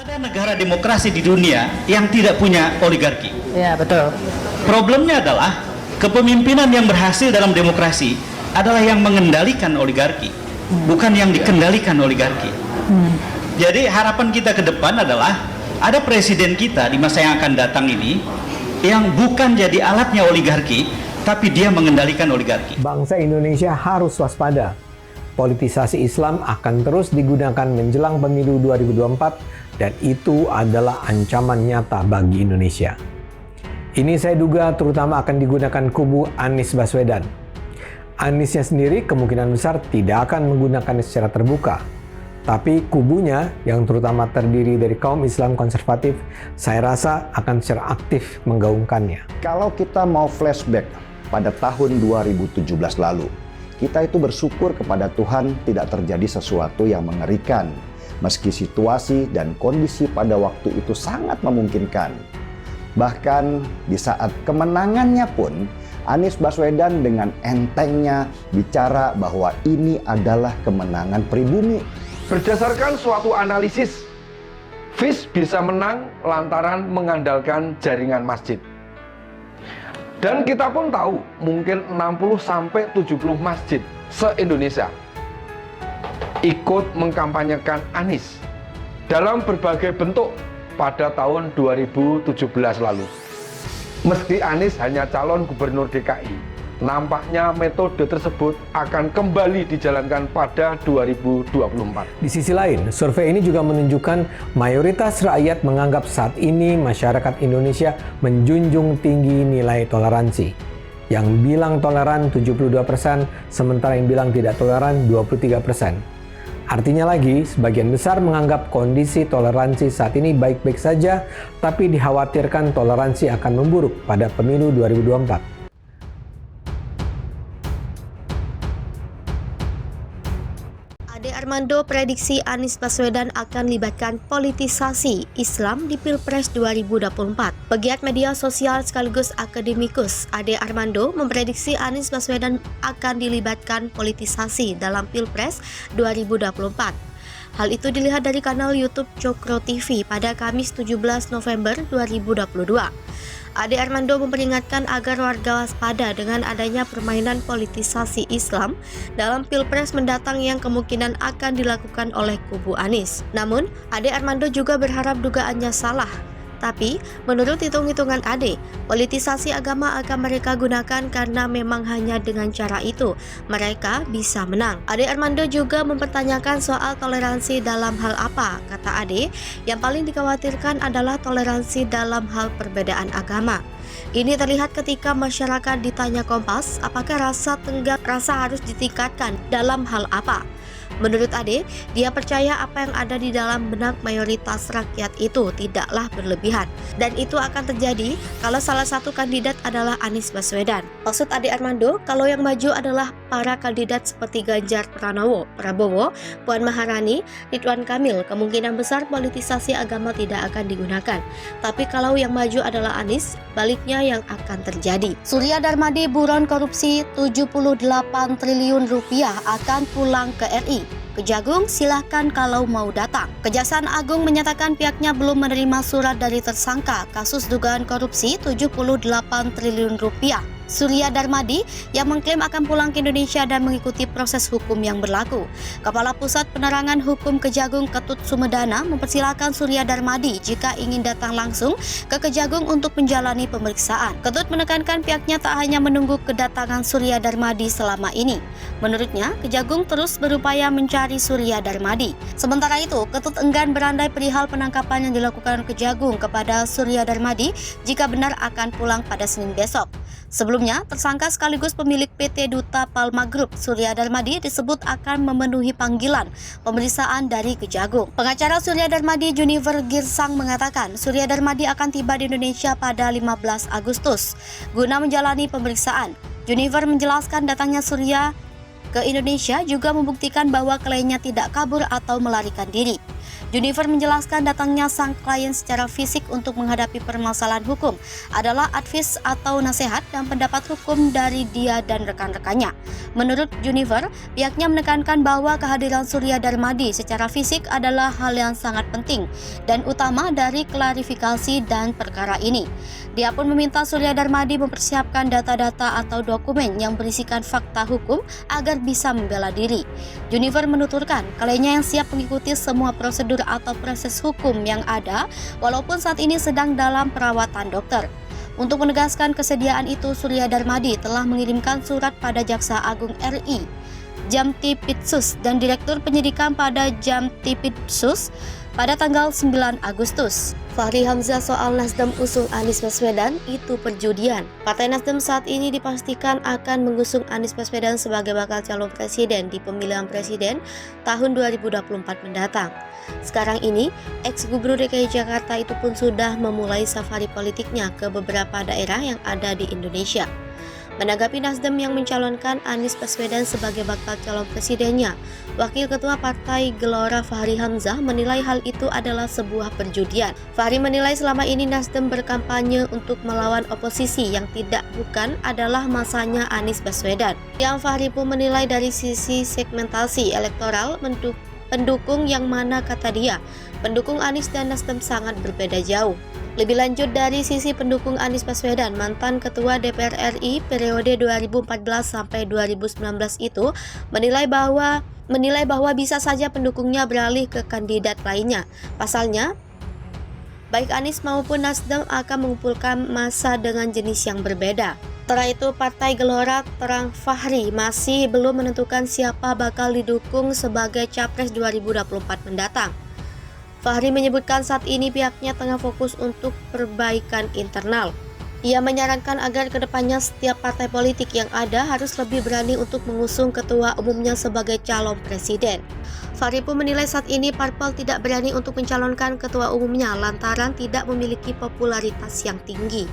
Ada negara demokrasi di dunia yang tidak punya oligarki. Ya, betul. Problemnya adalah kepemimpinan yang berhasil dalam demokrasi adalah yang mengendalikan oligarki, bukan yang dikendalikan oligarki. Jadi harapan kita ke depan adalah ada presiden kita di masa yang akan datang ini yang bukan jadi alatnya oligarki, tapi dia mengendalikan oligarki. Bangsa Indonesia harus waspada. Politisasi Islam akan terus digunakan menjelang pemilu 2024 dan itu adalah ancaman nyata bagi Indonesia. Ini saya duga terutama akan digunakan kubu Anies Baswedan. Aniesnya sendiri kemungkinan besar tidak akan menggunakannya secara terbuka. Tapi kubunya yang terutama terdiri dari kaum Islam konservatif, saya rasa akan secara aktif menggaungkannya. Kalau kita mau flashback pada tahun 2017 lalu, kita itu bersyukur kepada Tuhan tidak terjadi sesuatu yang mengerikan, meski situasi dan kondisi pada waktu itu sangat memungkinkan. Bahkan di saat kemenangannya pun, Anies Baswedan dengan entengnya bicara bahwa ini adalah kemenangan pribumi. Berdasarkan suatu analisis, FIS bisa menang lantaran mengandalkan jaringan masjid. Dan kita pun tahu mungkin 60-70 masjid se-Indonesia ikut mengkampanyekan Anies dalam berbagai bentuk pada tahun 2017 lalu. Meski Anies hanya calon gubernur DKI, nampaknya metode tersebut akan kembali dijalankan pada 2024. Di sisi lain, survei ini juga menunjukkan mayoritas rakyat menganggap saat ini masyarakat Indonesia menjunjung tinggi nilai toleransi. Yang bilang toleran 72%, sementara yang bilang tidak toleran 23%. Artinya lagi, sebagian besar menganggap kondisi toleransi saat ini baik-baik saja, tapi dikhawatirkan toleransi akan memburuk pada pemilu 2024. Ade Armando prediksi Anies Baswedan akan libatkan politisasi Islam di Pilpres 2024. Pegiat media sosial sekaligus akademikus Ade Armando memprediksi Anies Baswedan akan dilibatkan politisasi dalam Pilpres 2024. Hal itu dilihat dari kanal YouTube Cokro TV pada Kamis 17 November 2022. Ade Armando memperingatkan agar warga waspada dengan adanya permainan politisasi Islam dalam Pilpres mendatang yang kemungkinan akan dilakukan oleh kubu Anies. Namun, Ade Armando juga berharap dugaannya salah. Tapi, menurut hitung-hitungan Ade, politisasi agama akan mereka gunakan karena memang hanya dengan cara itu mereka bisa menang. Ade Armando juga mempertanyakan soal toleransi dalam hal apa. Kata Ade, yang paling dikhawatirkan adalah toleransi dalam hal perbedaan agama. Ini terlihat ketika masyarakat ditanya Kompas, apakah rasa tenggang rasa harus ditingkatkan dalam hal apa? Menurut Ade, dia percaya apa yang ada di dalam benak mayoritas rakyat itu tidaklah berlebihan. Dan itu akan terjadi kalau salah satu kandidat adalah Anies Baswedan. Maksud Ade Armando, kalau yang maju adalah para kandidat seperti Ganjar Pranowo, Prabowo, Puan Maharani, Ridwan Kamil, kemungkinan besar politisasi agama tidak akan digunakan. Tapi kalau yang maju adalah Anies, baliknya yang akan terjadi. Surya Darmadi buron korupsi 78 triliun rupiah akan pulang ke RI. Kejagung silahkan kalau mau datang. Kejaksaan Agung menyatakan pihaknya belum menerima surat dari tersangka kasus dugaan korupsi 78 triliun rupiah. Surya Darmadi yang mengklaim akan pulang ke Indonesia dan mengikuti proses hukum yang berlaku. Kepala Pusat Penerangan Hukum Kejagung Ketut Sumedana mempersilahkan Surya Darmadi jika ingin datang langsung ke Kejagung untuk menjalani pemeriksaan. Ketut menekankan pihaknya tak hanya menunggu kedatangan Surya Darmadi selama ini. Menurutnya, Kejagung terus berupaya mencari Surya Darmadi. Sementara itu, Ketut enggan berandai perihal penangkapan yang dilakukan Kejagung kepada Surya Darmadi jika benar akan pulang pada Senin besok. Sebelumnya, tersangka sekaligus pemilik PT Duta Palma Group, Surya Darmadi, disebut akan memenuhi panggilan pemeriksaan dari Kejagung. Pengacara Surya Darmadi, Junifer Girsang, mengatakan Surya Darmadi akan tiba di Indonesia pada 15 Agustus guna menjalani pemeriksaan. Junifer menjelaskan datangnya Surya ke Indonesia juga membuktikan bahwa kliennya tidak kabur atau melarikan diri. Junifer menjelaskan datangnya sang klien secara fisik untuk menghadapi permasalahan hukum adalah advice atau nasihat dan pendapat hukum dari dia dan rekan-rekannya. Menurut Junifer, pihaknya menekankan bahwa kehadiran Surya Darmadi secara fisik adalah hal yang sangat penting dan utama dari klarifikasi dan perkara ini. Dia pun meminta Surya Darmadi mempersiapkan data-data atau dokumen yang berisikan fakta hukum agar bisa membela diri. Junifer menuturkan, kliennya yang siap mengikuti semua prosedur atau proses hukum yang ada walaupun saat ini sedang dalam perawatan dokter. Untuk menegaskan kesediaan itu, Surya Darmadi telah mengirimkan surat pada Jaksa Agung RI, Jamtipitsus dan Direktur Penyidikan pada Jamtipitsus pada tanggal 9 Agustus. Fahri Hamzah soal Nasdem usung Anies Baswedan itu perjudian. Partai Nasdem saat ini dipastikan akan mengusung Anies Baswedan sebagai bakal calon presiden di pemilihan presiden tahun 2024 mendatang. Sekarang ini, ex-gubernur DKI Jakarta itu pun sudah memulai safari politiknya ke beberapa daerah yang ada di Indonesia. Menanggapi Nasdem yang mencalonkan Anies Baswedan sebagai bakal calon presidennya, Wakil Ketua Partai Gelora Fahri Hamzah menilai hal itu adalah sebuah perjudian. Fahri menilai selama ini Nasdem berkampanye untuk melawan oposisi yang tidak bukan adalah masanya Anies Baswedan. Yang Fahri pun menilai dari sisi segmentasi elektoral pendukung yang mana kata dia, pendukung Anies dan Nasdem sangat berbeda jauh. Lebih lanjut dari sisi pendukung Anies Baswedan, mantan Ketua DPR RI periode 2014 sampai 2019 itu menilai bahwa bisa saja pendukungnya beralih ke kandidat lainnya. Pasalnya, baik Anies maupun Nasdem akan mengumpulkan massa dengan jenis yang berbeda. Setelah itu, Partai Gelora terang Fahri masih belum menentukan siapa bakal didukung sebagai Capres 2024 mendatang. Fahri menyebutkan saat ini pihaknya tengah fokus untuk perbaikan internal. Ia menyarankan agar kedepannya setiap partai politik yang ada harus lebih berani untuk mengusung ketua umumnya sebagai calon presiden. Fahri pun menilai saat ini parpol tidak berani untuk mencalonkan ketua umumnya lantaran tidak memiliki popularitas yang tinggi.